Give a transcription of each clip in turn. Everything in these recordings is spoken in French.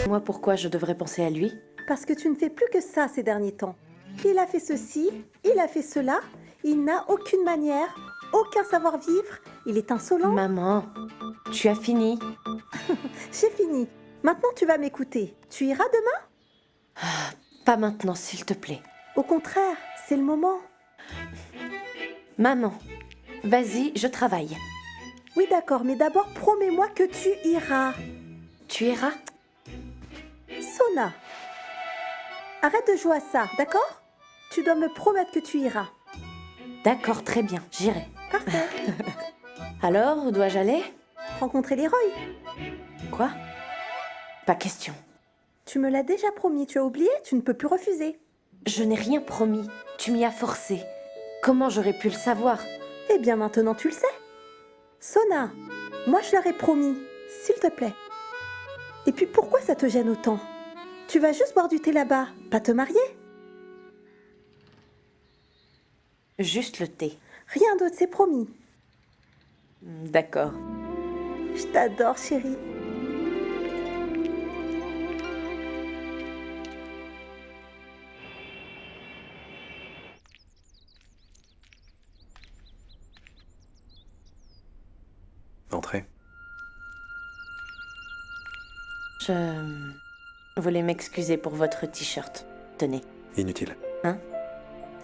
Moi, pourquoi je devrais penser à lui? Parce que tu ne fais plus que ça ces derniers temps. Il a fait ceci, il a fait cela, il n'a aucune manière, aucun savoir-vivre, il est insolent. Maman, tu as fini? J'ai fini. Maintenant tu vas m'écouter. Tu iras demain? Pas maintenant, s'il te plaît. Au contraire, c'est le moment. Maman, vas-y, je travaille. Oui d'accord, mais d'abord promets-moi que tu iras. Tu iras? Sona, arrête de jouer à ça, d'accord? Tu dois me promettre que tu iras. D'accord, très bien, j'irai. Parfait. Alors, où dois-je aller? Rencontrer Leroy. Quoi? Pas question. Tu me l'as déjà promis, tu as oublié, tu ne peux plus refuser. Je n'ai rien promis, tu m'y as forcé. Comment j'aurais pu le savoir? Eh bien maintenant tu le sais. Sona, moi je leur ai promis, s'il te plaît. Et puis pourquoi ça te gêne autant? Tu vas juste boire du thé là-bas, pas te marier? Juste le thé. Rien d'autre, c'est promis. D'accord. Je t'adore, chérie. Entrez. Je voulais m'excuser pour votre t-shirt. Tenez. Inutile. Hein?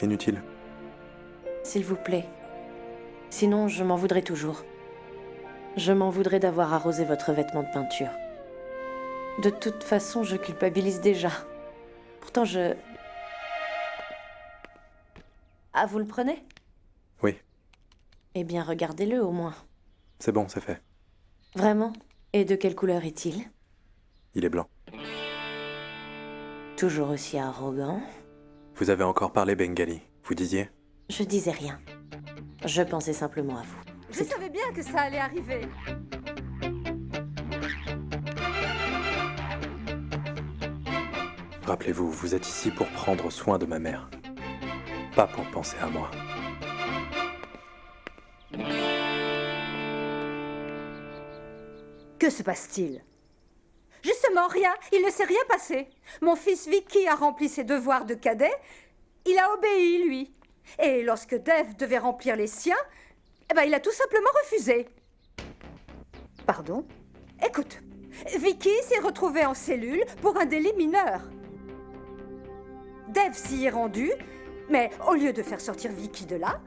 Inutile. S'il vous plaît. Sinon, je m'en voudrais toujours. Je m'en voudrais d'avoir arrosé votre vêtement de peinture. De toute façon, je culpabilise déjà. Pourtant, je... Ah, vous le prenez? Oui, Eh bien, regardez-le au moins. c'est bon, c'est fait. Vraiment? Et de quelle couleur est-il? Il est blanc. Toujours aussi arrogant. Vous avez encore parlé bengali, vous disiez? Je disais rien. Je pensais simplement à vous. Je savais bien que ça allait arriver. Rappelez-vous, vous êtes ici pour prendre soin de ma mère. Pas pour penser à moi. Que se passe-t-il? Justement, rien. Il ne s'est rien passé. Mon fils Vicky a rempli ses devoirs de cadet. Il a obéi, lui. Et lorsque Dev devait remplir les siens, eh ben, il a tout simplement refusé. Pardon? Écoute, Vicky s'est retrouvée en cellule pour un délit mineur. Dev s'y est rendu, mais au lieu de faire sortir Vicky de là,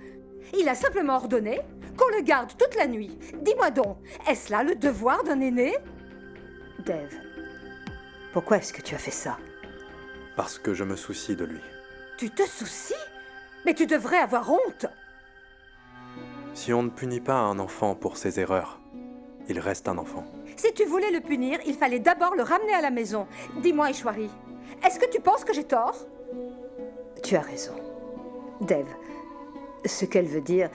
il a simplement ordonné qu'on le garde toute la nuit. Dis-moi donc, est-ce là le devoir d'un aîné? Dev, pourquoi est-ce que tu as fait ça? Parce que je me soucie de lui. Tu te soucies? Mais tu devrais avoir honte. Si on ne punit pas un enfant pour ses erreurs, il reste un enfant. Si tu voulais le punir, il fallait d'abord le ramener à la maison. Dis-moi, Ishwari, est-ce que tu penses que j'ai tort? Tu as raison. Dev, ce qu'elle veut dire,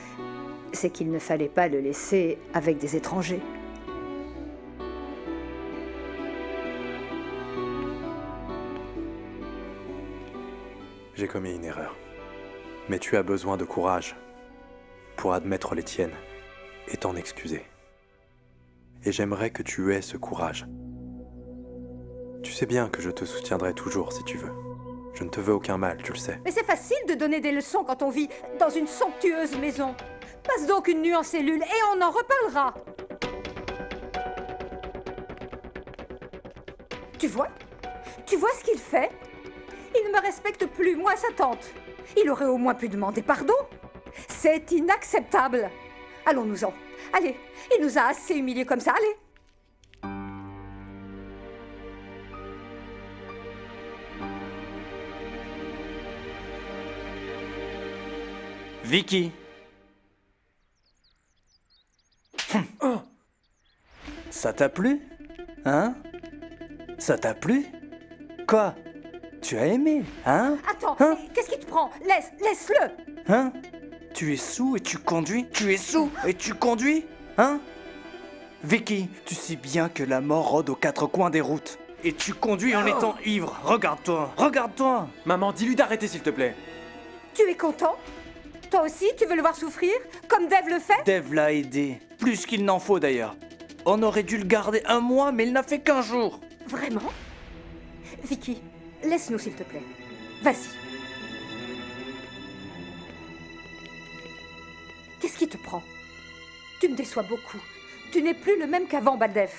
c'est qu'il ne fallait pas le laisser avec des étrangers. J'ai commis une erreur. Mais tu as besoin de courage pour admettre les tiennes et t'en excuser. Et j'aimerais que tu aies ce courage. Tu sais bien que je te soutiendrai toujours si tu veux. Je ne te veux aucun mal, tu le sais. Mais c'est facile de donner des leçons quand on vit dans une somptueuse maison. Passe donc une nuit en cellule et on en reparlera. Tu vois? Tu vois ce qu'il fait? Il ne me respecte plus, moi sa tante. Il aurait au moins pu demander pardon. C'est inacceptable. Allons-nous-en. Allez, il nous a assez humiliés comme ça, allez. Vicky. Ça t'a plu? Hein? Ça t'a plu? Quoi? Tu as aimé, hein? Attends, Hein? qu'est-ce qui te prend? Laisse-le. Hein? Tu es saoul et tu conduis? Tu es saoul et tu conduis? Hein? Vicky, tu sais bien que la mort rôde aux quatre coins des routes. Et tu conduis en étant ivre. Regarde-toi, regarde-toi. Maman, dis-lui d'arrêter s'il te plaît. Tu es content? Toi aussi, tu veux le voir souffrir, comme Dev le fait? Dev l'a aidé. Plus qu'il n'en faut d'ailleurs. On aurait dû le garder un mois, mais il n'a fait qu'un jour. Vraiment? Vicky, laisse-nous s'il te plaît. Vas-y. Qu'est-ce qui te prend? Tu me déçois beaucoup. Tu n'es plus le même qu'avant, Baldev.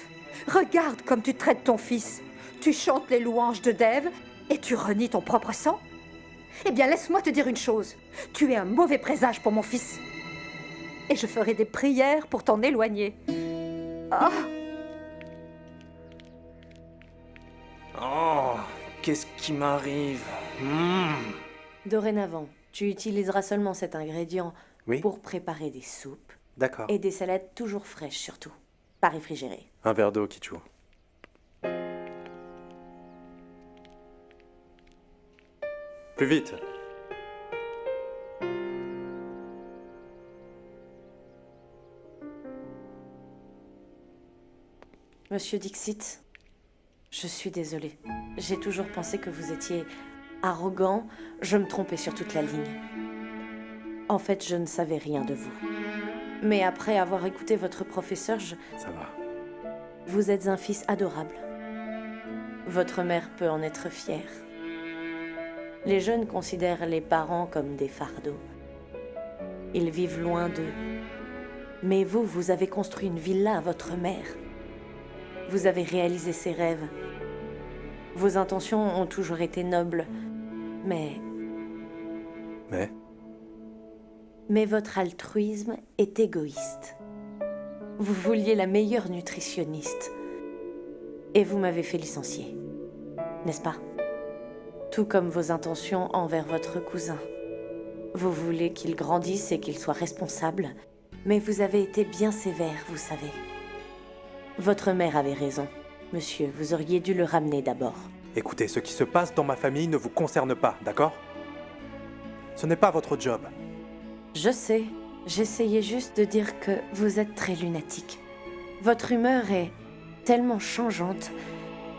Regarde comme tu traites ton fils. Tu chantes les louanges de Dev et tu renies ton propre sang. Eh bien, laisse-moi te dire une chose. Tu es un mauvais présage pour mon fils. Et je ferai des prières pour t'en éloigner. Ah, Oh, qu'est-ce qui m'arrive? Dorénavant, tu utiliseras seulement cet ingrédient Oui. pour préparer des soupes D'accord. et des salades toujours fraîches surtout, pas réfrigérées. Un verre d'eau, Kichu. Plus vite. Monsieur Dixit, je suis désolée. J'ai toujours pensé que vous étiez arrogant. Je me trompais sur toute la ligne. En fait, je ne savais rien de vous. Mais après avoir écouté votre professeur, Ça va. vous êtes un fils adorable. Votre mère peut en être fière. Les jeunes considèrent les parents comme des fardeaux. Ils vivent loin d'eux. Mais vous, vous avez construit une villa à votre mère. Vous avez réalisé ses rêves. Vos intentions ont toujours été nobles. Mais votre altruisme est égoïste. Vous vouliez la meilleure nutritionniste. Et vous m'avez fait licencier. N'est-ce pas? Tout comme vos intentions envers votre cousin. Vous voulez qu'il grandisse et qu'il soit responsable, mais vous avez été bien sévère, vous savez. Votre mère avait raison. Monsieur, vous auriez dû le ramener d'abord. Écoutez, ce qui se passe dans ma famille ne vous concerne pas, d'accord? Ce n'est pas votre job. Je sais, j'essayais juste de dire que vous êtes très lunatique. Votre humeur est tellement changeante,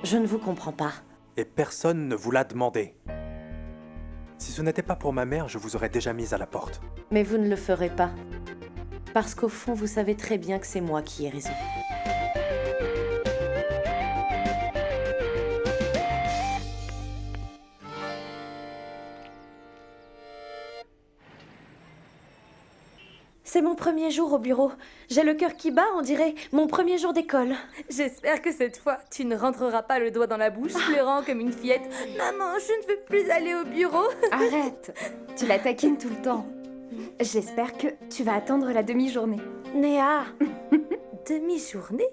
je ne vous comprends pas. Et personne ne vous l'a demandé. Si ce n'était pas pour ma mère, je vous aurais déjà mise à la porte. Mais vous ne le ferez pas. Parce qu'au fond, vous savez très bien que c'est moi qui ai raison. C'est mon premier jour au bureau. J'ai le cœur qui bat, on dirait mon premier jour d'école. J'espère que cette fois, tu ne rentreras pas le doigt dans la bouche, pleurant comme une fillette. Maman, je ne veux plus aller au bureau. Arrête, tu la taquines tout le temps. J'espère que tu vas attendre la demi-journée. Néa, Demi-journée?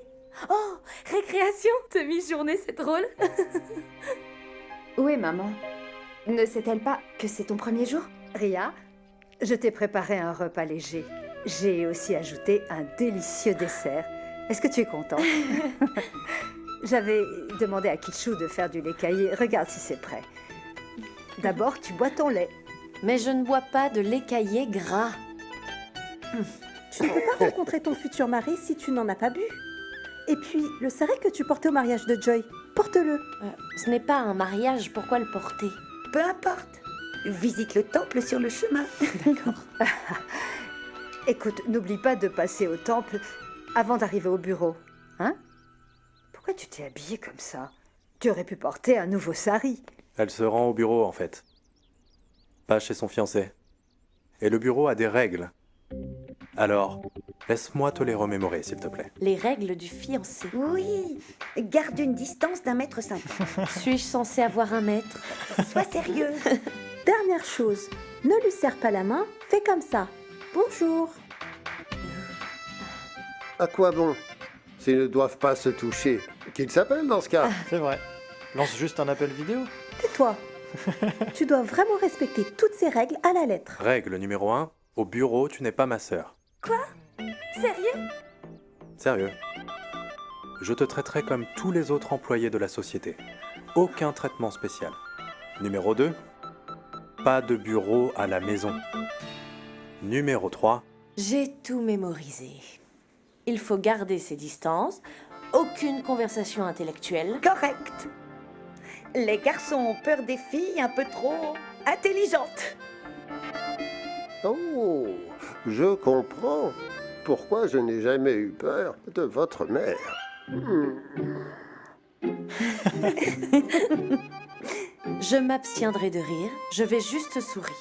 Oh, récréation, demi-journée, c'est drôle. Où est maman? Ne sait-elle pas que c'est ton premier jour? Ria, je t'ai préparé un repas léger. J'ai aussi ajouté un délicieux dessert. Est-ce que tu es contente? J'avais demandé à Kichu de faire du lait caillé. Regarde si c'est prêt. D'abord, tu bois ton lait. mais je ne bois pas de lait caillé gras. Tu ne peux pas rencontrer ton futur mari si tu n'en as pas bu. Et puis, le sarré que tu portais au mariage de Joy, porte-le. Ce n'est pas un mariage, pourquoi le porter? Peu importe. Visite le temple sur le chemin. Écoute, n'oublie pas de passer au temple avant d'arriver au bureau. Hein? Pourquoi tu t'es habillée comme ça? Tu aurais pu porter un nouveau sari. Elle se rend au bureau, en fait. Pas chez son fiancé. Et le bureau a des règles. Alors, laisse-moi te les remémorer, s'il te plaît. Les règles du fiancé. Oui, garde une distance d'1,50 m. Suis-je censée avoir 1 mètre? Sois sérieuse. Dernière chose, ne lui serre pas la main, fais comme ça. Bonjour. À quoi bon? S'ils ne doivent pas se toucher, qu'ils s'appellent dans ce cas. C'est vrai. Lance juste un appel vidéo. Tais-toi. Tu dois vraiment respecter toutes ces règles à la lettre. Règle numéro 1, au bureau, tu n'es pas ma sœur. Sérieux? Sérieux. Je te traiterai comme tous les autres employés de la société. Aucun traitement spécial. Numéro 2, pas de bureau à la maison. Numéro 3, J'ai tout mémorisé. Il faut garder ses distances, aucune conversation intellectuelle. Correct. Les garçons ont peur des filles un peu trop intelligentes. Oh, je comprends pourquoi je n'ai jamais eu peur de votre mère. Je m'abstiendrai de rire, je vais juste sourire.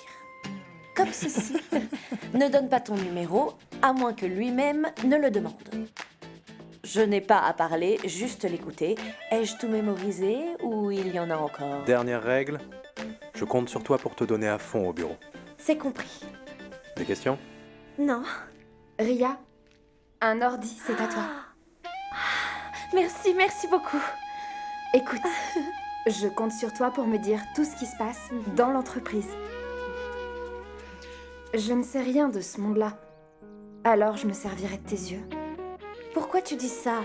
Comme ceci. Ne donne pas ton numéro, à moins que lui-même ne le demande. Je n'ai pas à parler, juste l'écouter. Ai-je tout mémorisé ou il y en a encore? Dernière règle, je compte sur toi pour te donner à fond au bureau. C'est compris. Des questions? Non. Ria, un ordi, c'est à toi. Merci, merci beaucoup. Écoute, je compte sur toi pour me dire tout ce qui se passe dans l'entreprise. Je ne sais rien de ce monde-là. Alors je me servirai de tes yeux. Pourquoi tu dis ça?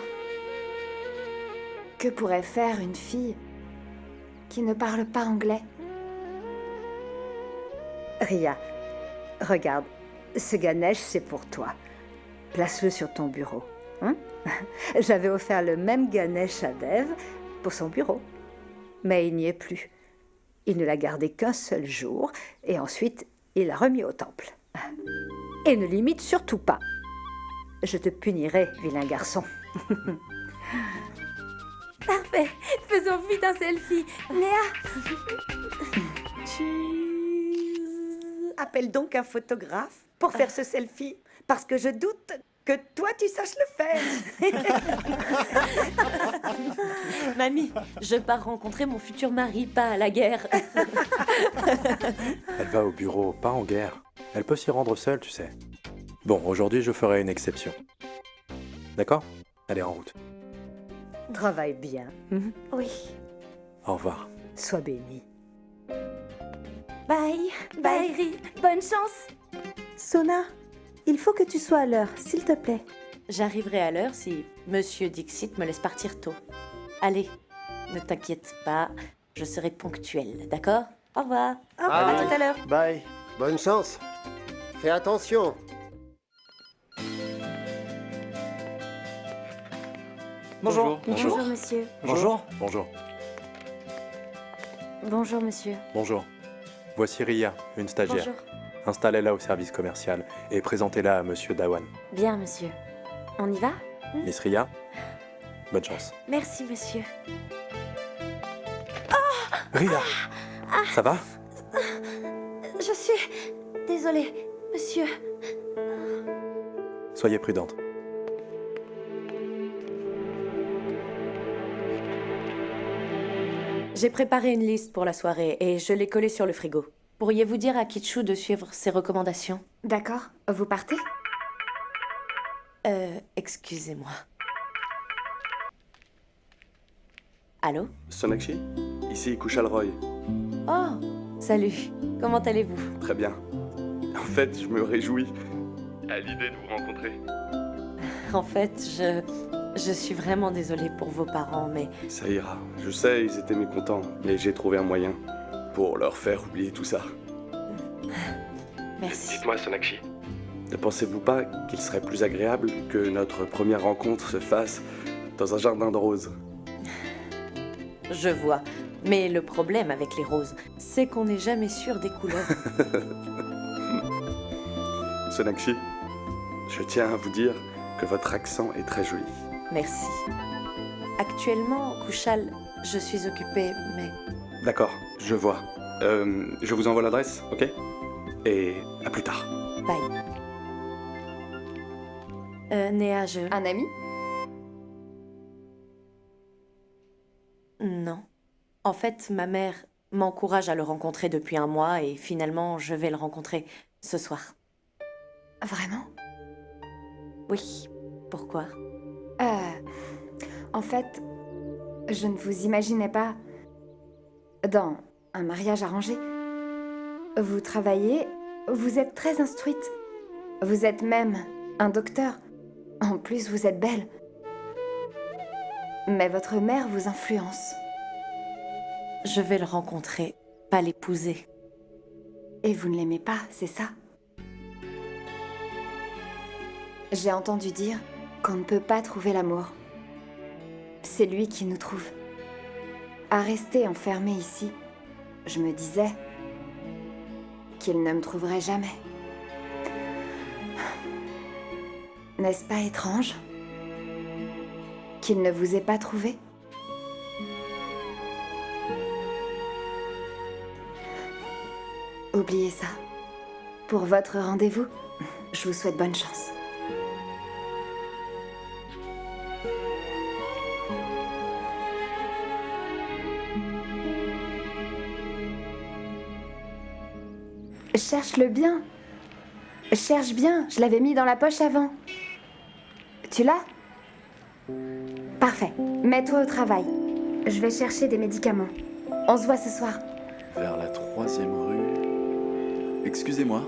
Que pourrait faire une fille qui ne parle pas anglais? Ria, regarde, ce Ganesh, c'est pour toi. Place-le sur ton bureau. Hein? J'avais offert le même Ganesh à Dev pour son bureau. Mais il n'y est plus. Il ne l'a gardé qu'un seul jour et ensuite il l'a remis au temple. Et ne l'imite surtout pas. Je te punirai, vilain garçon. Parfait. Faisons vite un selfie. Néa. Appelle donc un photographe pour faire ce selfie, parce que je doute que toi tu saches le faire. Mamie, je pars rencontrer mon futur mari, pas à la guerre. Elle va au bureau, pas en guerre. Elle peut s'y rendre seule, tu sais. Bon, aujourd'hui, je ferai une exception. D'accord? Allez, en route. Travaille bien. Mhm. Oui. Au revoir. Sois béni. Bye. Bye, Ri. Bonne chance. Sona, il faut que tu sois à l'heure, s'il te plaît. J'arriverai à l'heure si Monsieur Dixit me laisse partir tôt. Allez, ne t'inquiète pas, je serai ponctuelle, d'accord? Au revoir. À tout à l'heure. Bye. Bonne chance. Fais attention. Bonjour. Bonjour, monsieur. Bonjour. Bonjour. Bonjour, monsieur. Bonjour. Voici Ria, une stagiaire. Bonjour. Installez-la au service commercial et présentez-la à Monsieur Dawan. Bien, monsieur. On y va? Miss Ria, bonne chance. Merci, monsieur. Ria, ça va? Je suis... Désolée, monsieur. Soyez prudente. J'ai préparé une liste pour la soirée et je l'ai collée sur le frigo. Pourriez-vous dire à Kitchu de suivre ses recommandations? D'accord, vous partez? Excusez-moi. Allô? Sonakshi, ici Kushal Roy. Oh, salut. Comment allez-vous? Très bien. En fait, je me réjouis à l'idée de vous rencontrer. En fait, je suis vraiment désolée pour vos parents, mais... Ça ira. Je sais, ils étaient mécontents, mais j'ai trouvé un moyen pour leur faire oublier tout ça. Merci. Dites-moi, Sonakshi, ne pensez-vous pas qu'il serait plus agréable que notre première rencontre se fasse dans un jardin de roses? Je vois. Mais le problème avec les roses, c'est qu'on n'est jamais sûr des couleurs. Sonakshi, je tiens à vous dire que votre accent est très joli. Merci. Actuellement, Kushal, je suis occupée, mais... D'accord, je vois. Je vous envoie l'adresse, ok? Et à plus tard. Bye. Néa, je... Un ami? Non. En fait, ma mère m'encourage à le rencontrer depuis un mois et finalement, je vais le rencontrer ce soir. Vraiment? Oui. Pourquoi? En fait, je ne vous imaginais pas dans un mariage arrangé. Vous travaillez, vous êtes très instruite. Vous êtes même un docteur. En plus, vous êtes belle. Mais votre mère vous influence. Je vais le rencontrer, pas l'épouser. Et vous ne l'aimez pas, c'est ça? J'ai entendu dire qu'on ne peut pas trouver l'amour. C'est lui qui nous trouve. À rester enfermé ici, je me disais qu'il ne me trouverait jamais. N'est-ce pas étrange qu'il ne vous ait pas trouvé? Oubliez ça. Pour votre rendez-vous, je vous souhaite bonne chance. Cherche-le bien. Cherche bien, je l'avais mis dans la poche avant. Tu l'as? Parfait. Mets-toi au travail. Je vais chercher des médicaments. On se voit ce soir. Vers la 3e rue... Excusez-moi.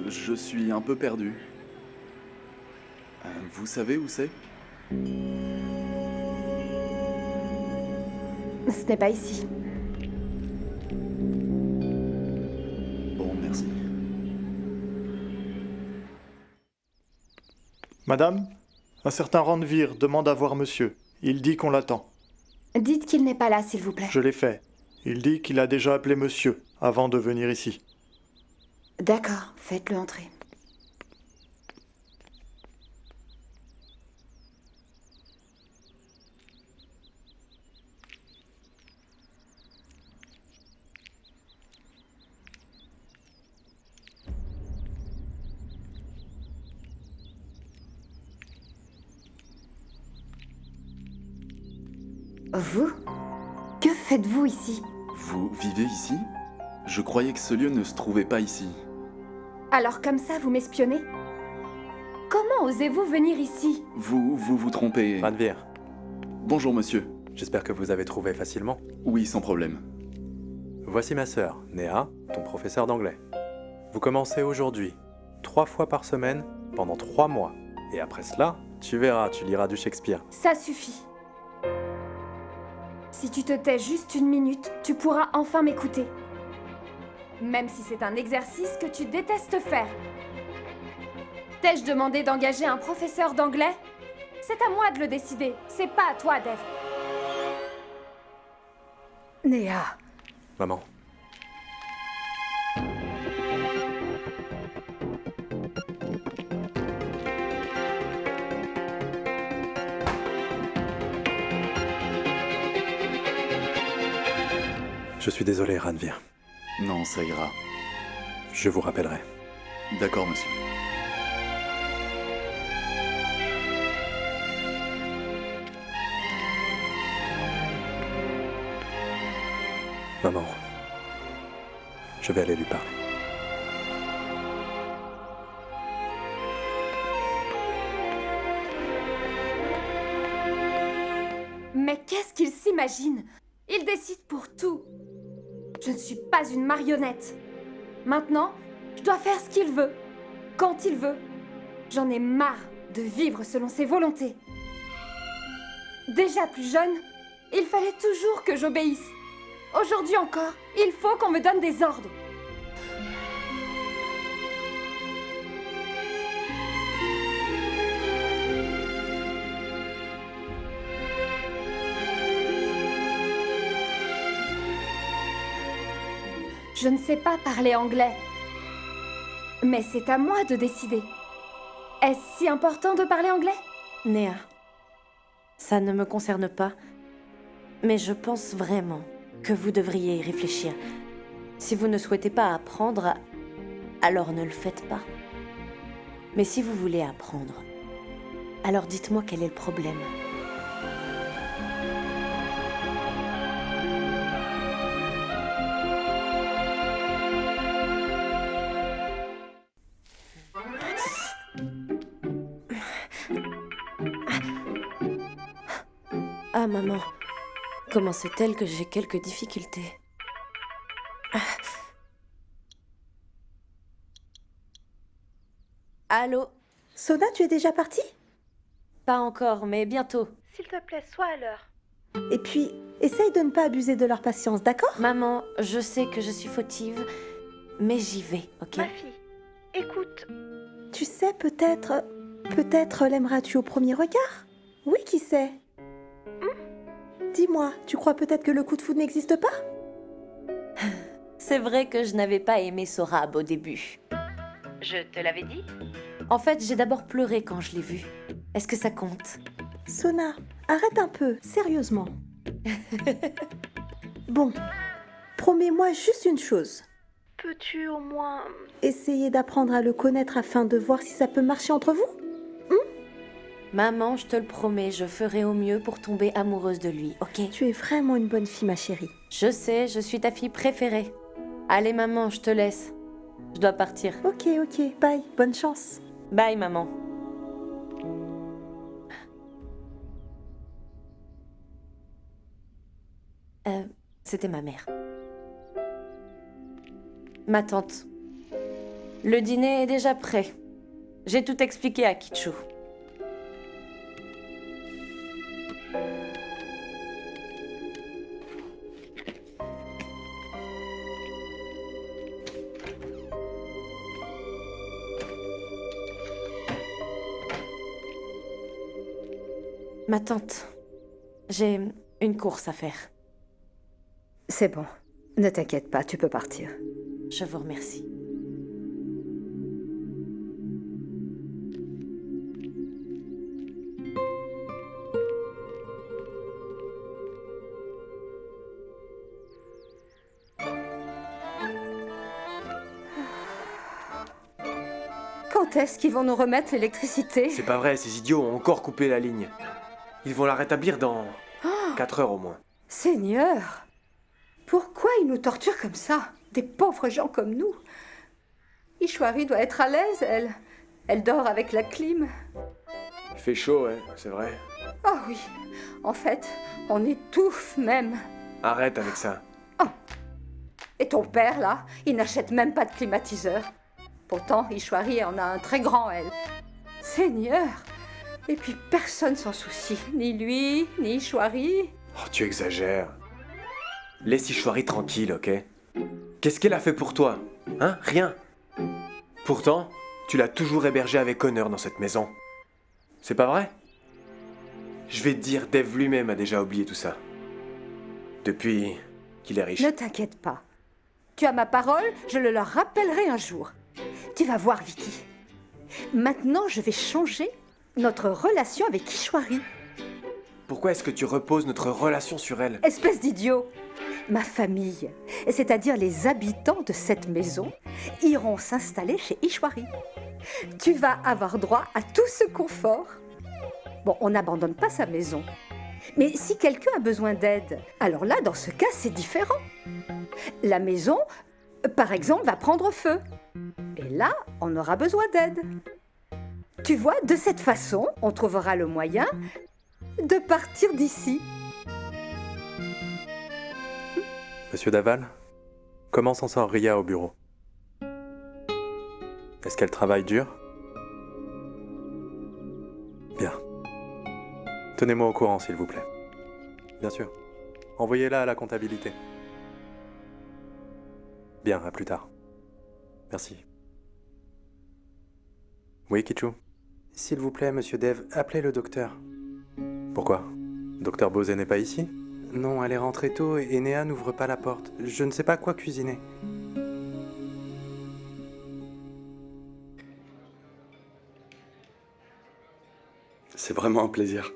Je suis un peu perdu. Vous savez où c'est? Ce n'est pas ici. Bon, merci. Madame, un certain Ranvir demande à voir monsieur. Il dit qu'on l'attend. Dites qu'il n'est pas là, s'il vous plaît. Je l'ai fait. Il dit qu'il a déjà appelé monsieur avant de venir ici. D'accord, faites-le entrer. Vous? Que faites-vous ici? Vous vivez ici? Je croyais que ce lieu ne se trouvait pas ici. Alors comme ça, vous m'espionnez? Comment osez-vous venir ici? Vous trompez. Ranvir, Bonjour monsieur. j'espère que vous avez trouvé facilement. Oui, sans problème. Voici ma sœur, Néa, ton professeur d'anglais. Vous commencez aujourd'hui, 3 fois par semaine, pendant 3 mois. Et après cela, tu verras, tu liras du Shakespeare. Ça suffit. Si tu te tais juste 1 minute, tu pourras enfin m'écouter. Même si c'est un exercice que tu détestes faire. T'ai-je demandé d'engager un professeur d'anglais? C'est à moi de le décider, c'est pas à toi, Dev. Néa, Maman. Je suis désolé, Ranvir. Non, ça ira. Je vous rappellerai. D'accord, monsieur. Maman, je vais aller lui parler. Mais qu'est-ce qu'il s'imagine? Il décide pour tout. Je ne suis pas une marionnette. Maintenant, je dois faire ce qu'il veut, quand il veut. J'en ai marre de vivre selon ses volontés. Déjà plus jeune, il fallait toujours que j'obéisse. Aujourd'hui encore, il faut qu'on me donne des ordres. Je ne sais pas parler anglais. Mais c'est à moi de décider. Est-ce si important de parler anglais? Néa, ça ne me concerne pas, mais je pense vraiment que vous devriez y réfléchir. Si vous ne souhaitez pas apprendre, alors ne le faites pas. Mais si vous voulez apprendre, alors dites-moi quel est le problème. Ah, maman, comment sait-elle que j'ai quelques difficultés? Allô? Sona, tu es déjà partie? Pas encore, mais bientôt. S'il te plaît, sois à l'heure. Et puis, essaye de ne pas abuser de leur patience, d'accord? Maman, je sais que je suis fautive, mais j'y vais, ok? Ma fille, écoute. Tu sais, peut-être l'aimeras-tu au premier regard? Oui, qui sait? Dis-moi, tu crois peut-être que le coup de foudre n'existe pas? C'est vrai que je n'avais pas aimé Sorab au début. Je te l'avais dit? En fait, j'ai d'abord pleuré quand je l'ai vu. Est-ce que ça compte? Sona, arrête un peu, sérieusement. Bon, Promets-moi juste une chose. Peux-tu au moins... Essayer d'apprendre à le connaître afin de voir si ça peut marcher entre vous? Maman, je te le promets, je ferai au mieux pour tomber amoureuse de lui, ok? Tu es vraiment une bonne fille, ma chérie. Je sais, je suis ta fille préférée. Allez maman, je te laisse. Je dois partir. Ok, bye, bonne chance. Bye maman. C'était ma mère. Ma tante. Le dîner est déjà prêt. J'ai tout expliqué à Kichu. Ma tante, j'ai une course à faire. C'est bon. Ne t'inquiète pas, tu peux partir. Je vous remercie. Quand est-ce qu'ils vont nous remettre l'électricité? C'est pas vrai, ces idiots ont encore coupé la ligne. Ils vont la rétablir dans 4 heures au moins. Seigneur! Pourquoi ils nous torturent comme ça? Des pauvres gens comme nous. Ishwari doit être à l'aise, elle. Elle dort avec la clim. Il fait chaud, hein, c'est vrai. Ah oui, en fait, on étouffe même. Arrête avec ça. Et ton père, là, il n'achète même pas de climatiseur. Pourtant, Ishwari en a un très grand, elle. Seigneur! Et puis personne s'en soucie. Ni lui, ni Ishwari. Oh, tu exagères. Laisse Ishwari tranquille, ok? Qu'est-ce qu'elle a fait pour toi? Hein? Rien. Pourtant, tu l'as toujours hébergée avec honneur dans cette maison. C'est pas vrai? Je vais te dire, Dev lui-même a déjà oublié tout ça. Depuis qu'il est riche. Ne t'inquiète pas. Tu as ma parole, je le leur rappellerai un jour. Tu vas voir, Vicky. Maintenant, je vais changer notre relation avec Ishwari. Pourquoi est-ce que tu reposes notre relation sur elle? Espèce d'idiot! Ma famille, c'est-à-dire les habitants de cette maison, iront s'installer chez Ishwari. Tu vas avoir droit à tout ce confort. Bon, on n'abandonne pas sa maison. Mais si quelqu'un a besoin d'aide, alors là, dans ce cas, c'est différent. La maison, par exemple, va prendre feu. Et là, on aura besoin d'aide. Tu vois, de cette façon, on trouvera le moyen de partir d'ici. Monsieur Daval, comment s'en sort Ria au bureau? Est-ce qu'elle travaille dur? Bien. Tenez-moi au courant, s'il vous plaît. Bien sûr. Envoyez-la à la comptabilité. Bien, à plus tard. Merci. Oui, Kichu? S'il vous plaît, monsieur Dev, appelez le docteur. Pourquoi? Docteur Bosé n'est pas ici? Non, elle est rentrée tôt et Néa n'ouvre pas la porte. Je ne sais pas quoi cuisiner. C'est vraiment un plaisir.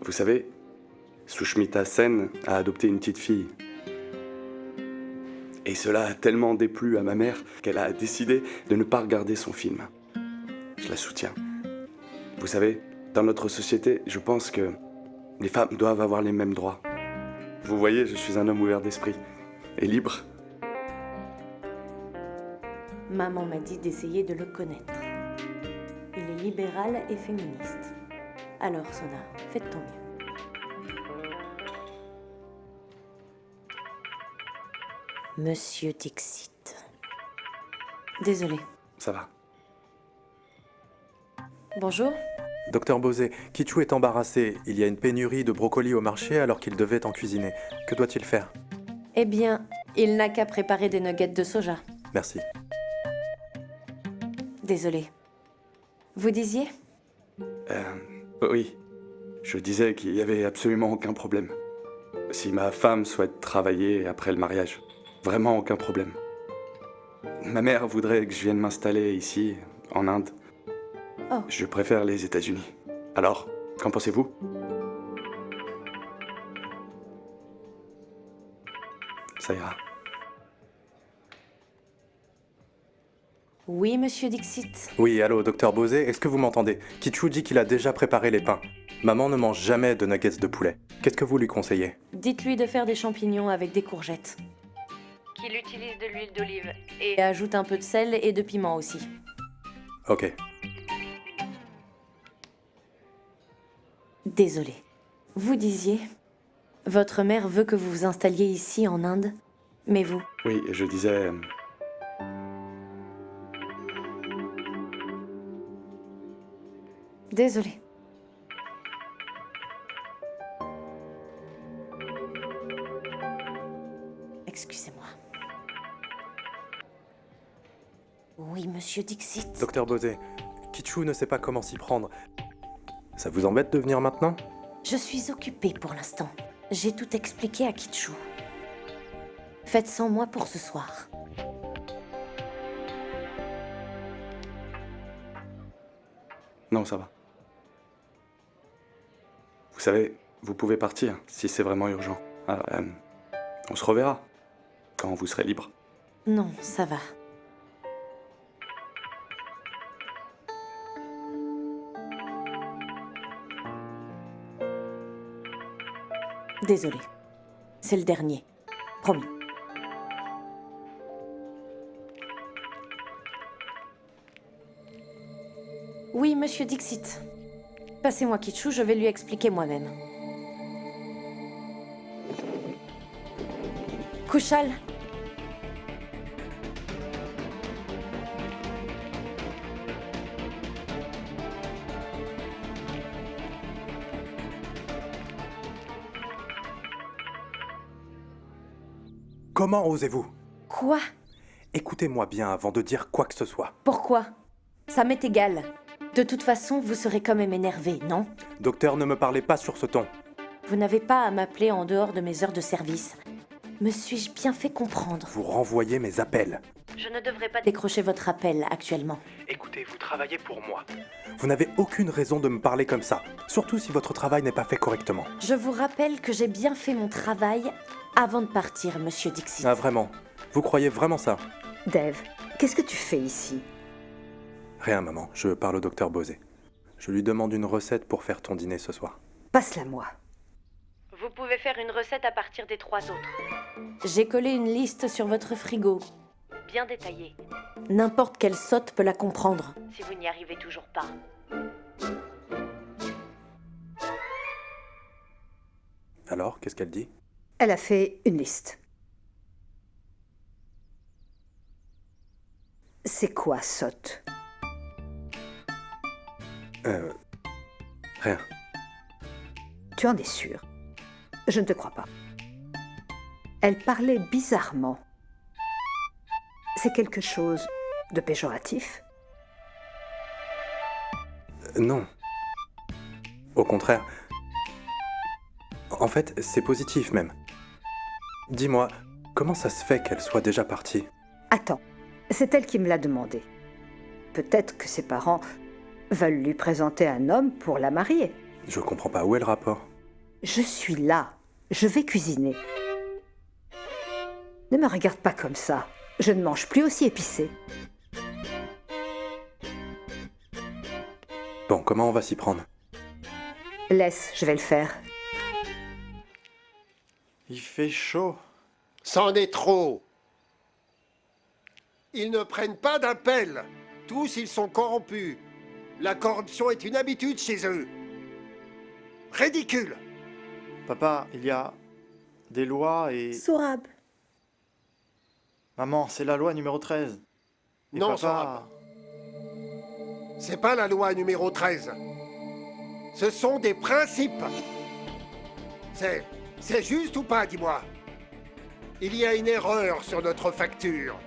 Vous savez, Sushmita Sen a adopté une petite fille. Et cela a tellement déplu à ma mère qu'elle a décidé de ne pas regarder son film. Je la soutiens. Vous savez, dans notre société, je pense que les femmes doivent avoir les mêmes droits. Vous voyez, je suis un homme ouvert d'esprit et libre. Maman m'a dit d'essayer de le connaître. Il est libéral et féministe. Alors, Sona, fais de ton mieux. Monsieur Dixit. Désolée. Ça va. Bonjour. Docteur Bosé, Kichu est embarrassé. Il y a une pénurie de brocolis au marché alors qu'il devait en cuisiner. Que doit-il faire? Eh bien, il n'a qu'à préparer des nuggets de soja. Merci. Désolée. Vous disiez? Oui. Je disais qu'il n'y avait absolument aucun problème. Si ma femme souhaite travailler après le mariage, vraiment aucun problème. Ma mère voudrait que je vienne m'installer ici, en Inde. Oh. Je préfère les États-Unis. Alors, qu'en pensez-vous? Ça ira. Oui, monsieur Dixit. Oui, allô, docteur Bosé, est-ce que vous m'entendez? Kichu dit qu'il a déjà préparé les pains. Maman ne mange jamais de nuggets de poulet. Qu'est-ce que vous lui conseillez? Dites-lui de faire des champignons avec des courgettes. Qu'il utilise de l'huile d'olive. Et ajoute un peu de sel et de piment aussi. Ok. Désolée. Vous disiez... Votre mère veut que vous vous installiez ici, en Inde. Mais vous... Oui, je disais... Désolée. Excusez-moi. Oui, monsieur Dixit. Docteur Bosé, Kichu ne sait pas comment s'y prendre. Ça vous embête de venir maintenant? Je suis occupée pour l'instant. J'ai tout expliqué à Kichu. Faites sans moi pour ce soir. Non, ça va. Vous savez, vous pouvez partir si c'est vraiment urgent. Alors, on se reverra quand vous serez libre. Non, ça va. Désolée. C'est le dernier. Promis. Oui, monsieur Dixit. Passez-moi Kichu, je vais lui expliquer moi-même. Kushal. Comment osez-vous? Quoi? Écoutez-moi bien avant de dire quoi que ce soit. Pourquoi? Ça m'est égal. De toute façon, vous serez quand même énervé, non? Docteur, ne me parlez pas sur ce ton. Vous n'avez pas à m'appeler en dehors de mes heures de service. Me suis-je bien fait comprendre? Vous renvoyez mes appels. Je ne devrais pas décrocher votre appel actuellement. Écoutez, vous travaillez pour moi. Vous n'avez aucune raison de me parler comme ça, surtout si votre travail n'est pas fait correctement. Je vous rappelle que j'ai bien fait mon travail avant de partir, monsieur Dixit. Ah vraiment? Vous croyez vraiment ça? Dave, qu'est-ce que tu fais ici? Rien, maman. Je parle au docteur Bosé. Je lui demande une recette pour faire ton dîner ce soir. Passe-la moi. Vous pouvez faire une recette à partir des 3 autres. J'ai collé une liste sur votre frigo. Bien détaillée. N'importe quelle sotte peut la comprendre. Si vous n'y arrivez toujours pas. Alors, qu'est-ce qu'elle dit? Elle a fait une liste. C'est quoi, sotte? Rien. Tu en es sûr? Je ne te crois pas. Elle parlait bizarrement. C'est quelque chose de péjoratif? Non. Au contraire. En fait, c'est positif même. Dis-moi, comment ça se fait qu'elle soit déjà partie? Attends, c'est elle qui me l'a demandé. Peut-être que ses parents veulent lui présenter un homme pour la marier. Je comprends pas, où est le rapport? Je suis là. Je vais cuisiner. Ne me regarde pas comme ça. Je ne mange plus aussi épicé. Bon, comment on va s'y prendre? Laisse, je vais le faire. Il fait chaud. C'en est trop. Ils ne prennent pas d'appel. Tous, ils sont corrompus. La corruption est une habitude chez eux. Ridicule. Papa, il y a des lois et... Sourab. Maman, c'est la loi numéro 13. Et Non, papa... Sourab. C'est pas la loi numéro 13. Ce sont des principes. C'est juste ou pas, dis-moi? Il y a une erreur sur notre facture.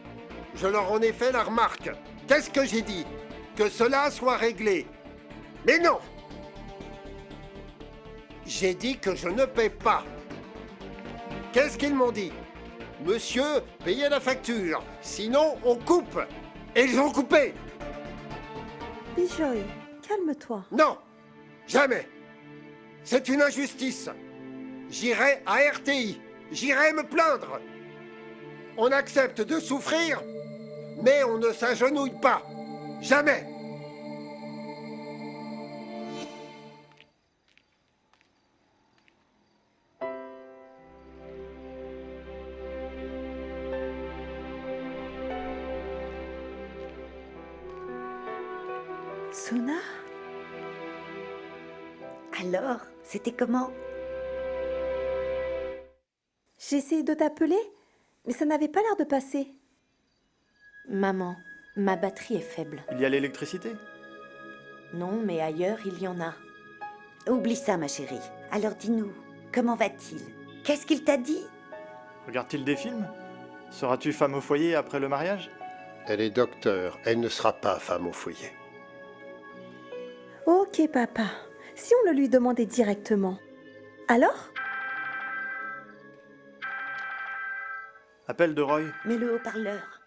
Je leur en ai fait la remarque. Qu'est-ce que j'ai dit? Que cela soit réglé. Mais non! J'ai dit que je ne paie pas. Qu'est-ce qu'ils m'ont dit? Monsieur, payez la facture, sinon on coupe. Et ils ont coupé. Bijoy, calme-toi. Non, jamais. C'est une injustice. J'irai à RTI. J'irai me plaindre. On accepte de souffrir, mais on ne s'agenouille pas. Jamais. Sona? Alors, c'était comment? J'ai essayé de t'appeler, mais ça n'avait pas l'air de passer. Maman, ma batterie est faible. Il y a l'électricité? Non, mais ailleurs, il y en a. Oublie ça, ma chérie. Alors dis-nous, comment va-t-il? Qu'est-ce qu'il t'a dit? Regarde-t-il des films? Seras-tu femme au foyer après le mariage? Elle est docteur, elle ne sera pas femme au foyer. Ok, papa. Si on le lui demandait directement. Alors? Appel de Roy. Mets le haut-parleur.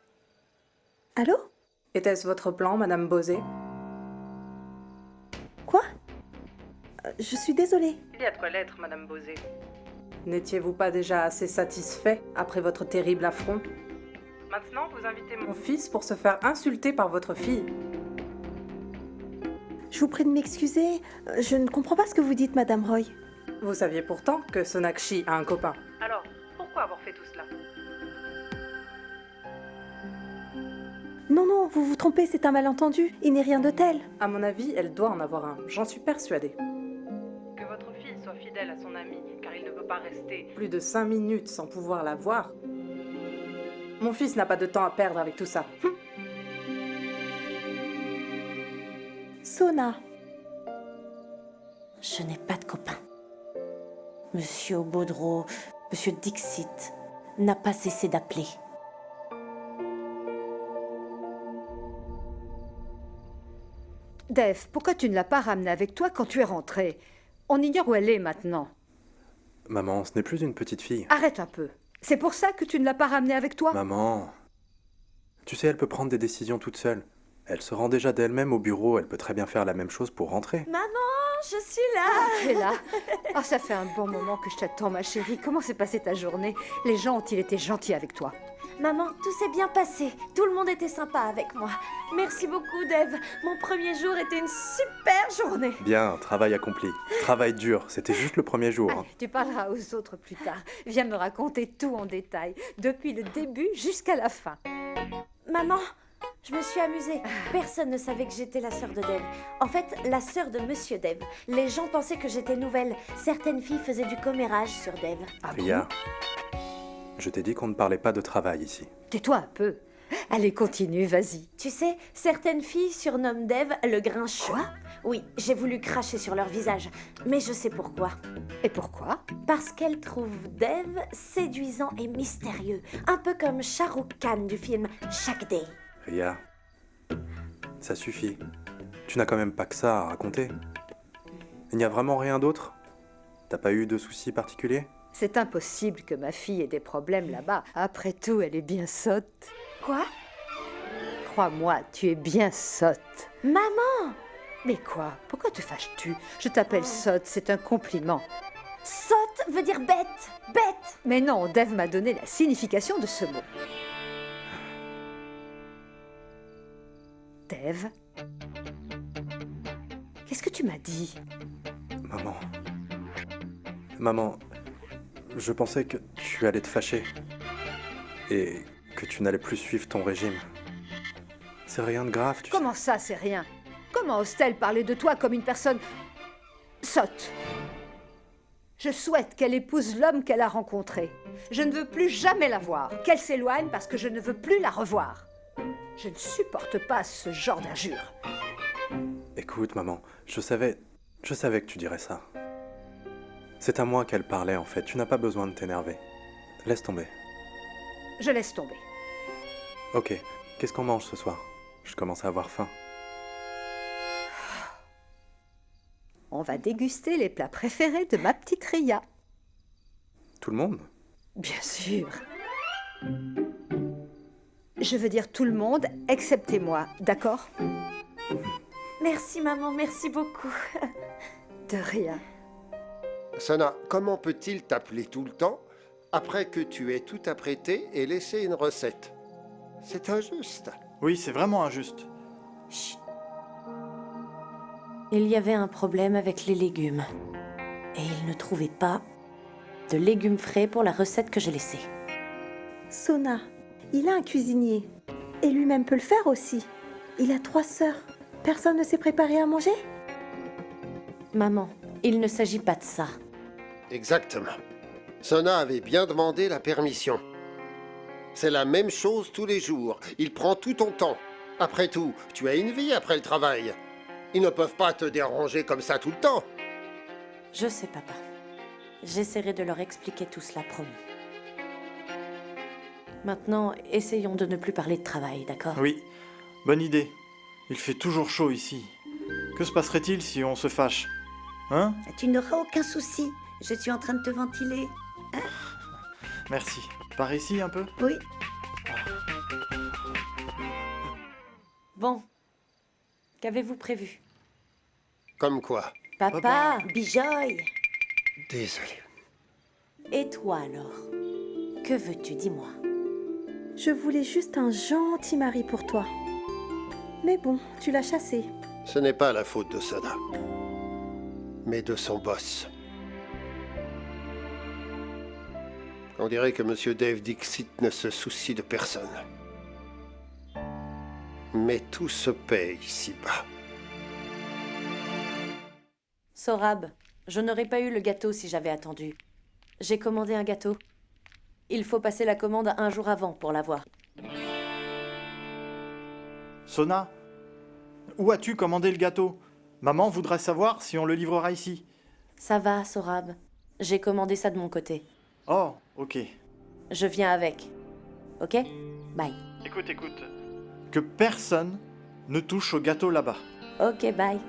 Allô? Était-ce votre plan, Madame Bosé? Quoi? Je suis désolée. Il y a de quoi l'être, Madame Bosé. N'étiez-vous pas déjà assez satisfait après votre terrible affront? Maintenant, vous invitez mon fils pour se faire insulter par votre fille. Je vous prie de m'excuser. Je ne comprends pas ce que vous dites, Madame Roy. Vous saviez pourtant que Sonakshi a un copain. Alors, pourquoi avoir fait tout cela? Non, non, vous vous trompez, c'est un malentendu. Il n'est rien de tel. À mon avis, elle doit en avoir un. J'en suis persuadée. Que votre fille soit fidèle à son ami, car il ne peut pas rester plus de 5 minutes sans pouvoir la voir. Mon fils n'a pas de temps à perdre avec tout ça. Sona. Je n'ai pas de copain. Monsieur Baudreau, Monsieur Dixit n'a pas cessé d'appeler. Dave, pourquoi tu ne l'as pas ramenée avec toi quand tu es rentrée? On ignore où elle est maintenant. Maman, ce n'est plus une petite fille. Arrête un peu. C'est pour ça que tu ne l'as pas ramenée avec toi? Maman, tu sais, elle peut prendre des décisions toute seule. Elle se rend déjà d'elle-même au bureau, elle peut très bien faire la même chose pour rentrer. Maman, je suis là. Tu es là? Ah, ça fait un bon moment que je t'attends, ma chérie. Comment s'est passée ta journée? Les gens ont-ils été gentils avec toi? Maman, tout s'est bien passé. Tout le monde était sympa avec moi. Merci beaucoup, Dave. Mon premier jour était une super journée. Bien, travail accompli. Travail dur, c'était juste le premier jour. Allez, tu parleras aux autres plus tard. Viens me raconter tout en détail, depuis le début jusqu'à la fin. Maman, je me suis amusée. Personne ne savait que j'étais la sœur de Dave. En fait, la sœur de Monsieur Dave. Les gens pensaient que j'étais nouvelle. Certaines filles faisaient du commérage sur Dave. Ria, je t'ai dit qu'on ne parlait pas de travail ici. Tais-toi un peu. Allez, continue, vas-y. Tu sais, certaines filles surnomment Dave le grincheux. Quoi? Oui, j'ai voulu cracher sur leur visage. Mais je sais pourquoi. Et pourquoi? Parce qu'elles trouvent Dave séduisant et mystérieux. Un peu comme Shah Rukh Khan du film Chaque Day. Ria, ça suffit. Tu n'as quand même pas que ça à raconter. Il n'y a vraiment rien d'autre? T'as pas eu de soucis particuliers? C'est impossible que ma fille ait des problèmes là-bas. Après tout, elle est bien sotte. Quoi? Crois-moi, tu es bien sotte. Maman! Mais quoi? Pourquoi te fâches-tu? Je t'appelle sotte, c'est un compliment. Sotte veut dire bête. Bête! Mais non, Dave m'a donné la signification de ce mot. Dave? Qu'est-ce que tu m'as dit? Maman. Maman, je pensais que tu allais te fâcher. Et que tu n'allais plus suivre ton régime. C'est rien de grave, tu sais. Comment ça, c'est rien? Comment ose-t-elle parler de toi comme une personne sotte? Je souhaite qu'elle épouse l'homme qu'elle a rencontré. Je ne veux plus jamais la voir. Qu'elle s'éloigne parce que je ne veux plus la revoir. Je ne supporte pas ce genre d'injures. Écoute, maman, je savais que tu dirais ça. C'est à moi qu'elle parlait, en fait. Tu n'as pas besoin de t'énerver. Laisse tomber. Je laisse tomber. Ok, qu'est-ce qu'on mange ce soir? Je commence à avoir faim. On va déguster les plats préférés de ma petite Ria. Tout le monde? Bien sûr. Je veux dire tout le monde, excepté moi, d'accord? Merci, maman, merci beaucoup. De rien. Sona, comment peut-il t'appeler tout le temps après que tu aies tout apprêté et laissé une recette. C'est injuste. Oui, c'est vraiment injuste. Il y avait un problème avec les légumes. Et il ne trouvait pas de légumes frais pour la recette que j'ai laissée. Sona, il a un cuisinier. Et lui-même peut le faire aussi. Il a 3 sœurs. Personne ne s'est préparé à manger? Maman, il ne s'agit pas de ça. Exactement. Sona avait bien demandé la permission. C'est la même chose tous les jours. Il prend tout ton temps. Après tout, tu as une vie après le travail. Ils ne peuvent pas te déranger comme ça tout le temps. Je sais, papa. J'essaierai de leur expliquer tout cela, promis. Maintenant, essayons de ne plus parler de travail, d'accord? Oui, bonne idée. Il fait toujours chaud ici. Que se passerait-il si on se fâche? Hein? Tu n'auras aucun souci. Je suis en train de te ventiler. Merci. Par ici un peu? Oui. Bon. Qu'avez-vous prévu? Comme quoi? Papa! Bijoy! Désolé. Et toi alors? Que veux-tu, dis-moi? Je voulais juste un gentil mari pour toi. Mais bon, tu l'as chassé. Ce n'est pas la faute de Sona, mais de son boss. On dirait que Monsieur Dave Dixit ne se soucie de personne. Mais tout se paie ici-bas. Sorab, je n'aurais pas eu le gâteau si j'avais attendu. J'ai commandé un gâteau. Il faut passer la commande un jour avant pour l'avoir. Sona, où as-tu commandé le gâteau? Maman voudrait savoir si on le livrera ici. Ça va, Sorab. J'ai commandé ça de mon côté. Oh, ok. Je viens avec. Ok? Bye. Écoute. Que personne ne touche au gâteau là-bas. Ok, bye.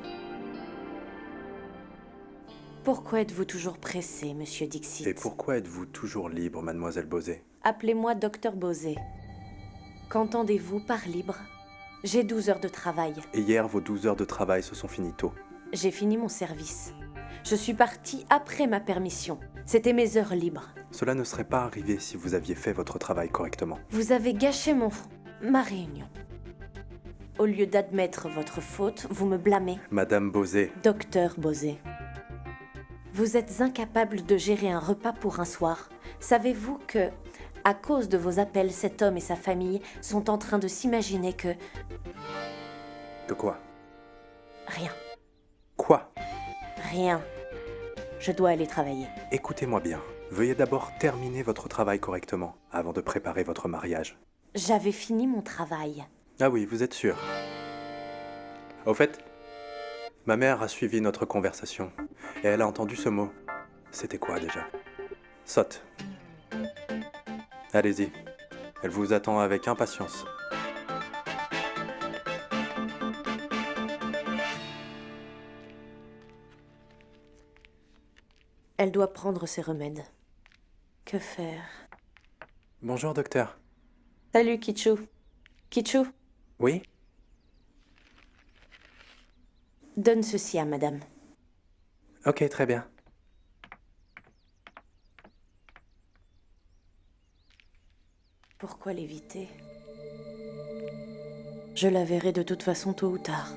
Pourquoi êtes-vous toujours pressé, monsieur Dixit? Et pourquoi êtes-vous toujours libre, mademoiselle Bosé? Appelez-moi Docteur Bosé. Qu'entendez-vous par libre? J'ai 12 heures de travail. Et hier, vos 12 heures de travail se sont finito. J'ai fini mon service. Je suis partie après ma permission. C'était mes heures libres. Cela ne serait pas arrivé si vous aviez fait votre travail correctement. Vous avez gâché ma réunion. Au lieu d'admettre votre faute, vous me blâmez. Madame Bosé. Docteur Bosé. Vous êtes incapable de gérer un repas pour un soir. Savez-vous que, à cause de vos appels, cet homme et sa famille sont en train de s'imaginer que... De quoi? Rien. Quoi? Rien. Je dois aller travailler. Écoutez-moi bien. Veuillez d'abord terminer votre travail correctement, avant de préparer votre mariage. J'avais fini mon travail. Ah oui, vous êtes sûr. Au fait, ma mère a suivi notre conversation, et elle a entendu ce mot. C'était quoi déjà? Saute. Allez-y. Elle vous attend avec impatience. Elle doit prendre ses remèdes. Que faire? Bonjour, docteur. Salut, Kichu. Kichu, Oui? donne ceci à madame. Ok, très bien. Pourquoi l'éviter? Je la verrai de toute façon tôt ou tard.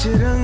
कुछ रंग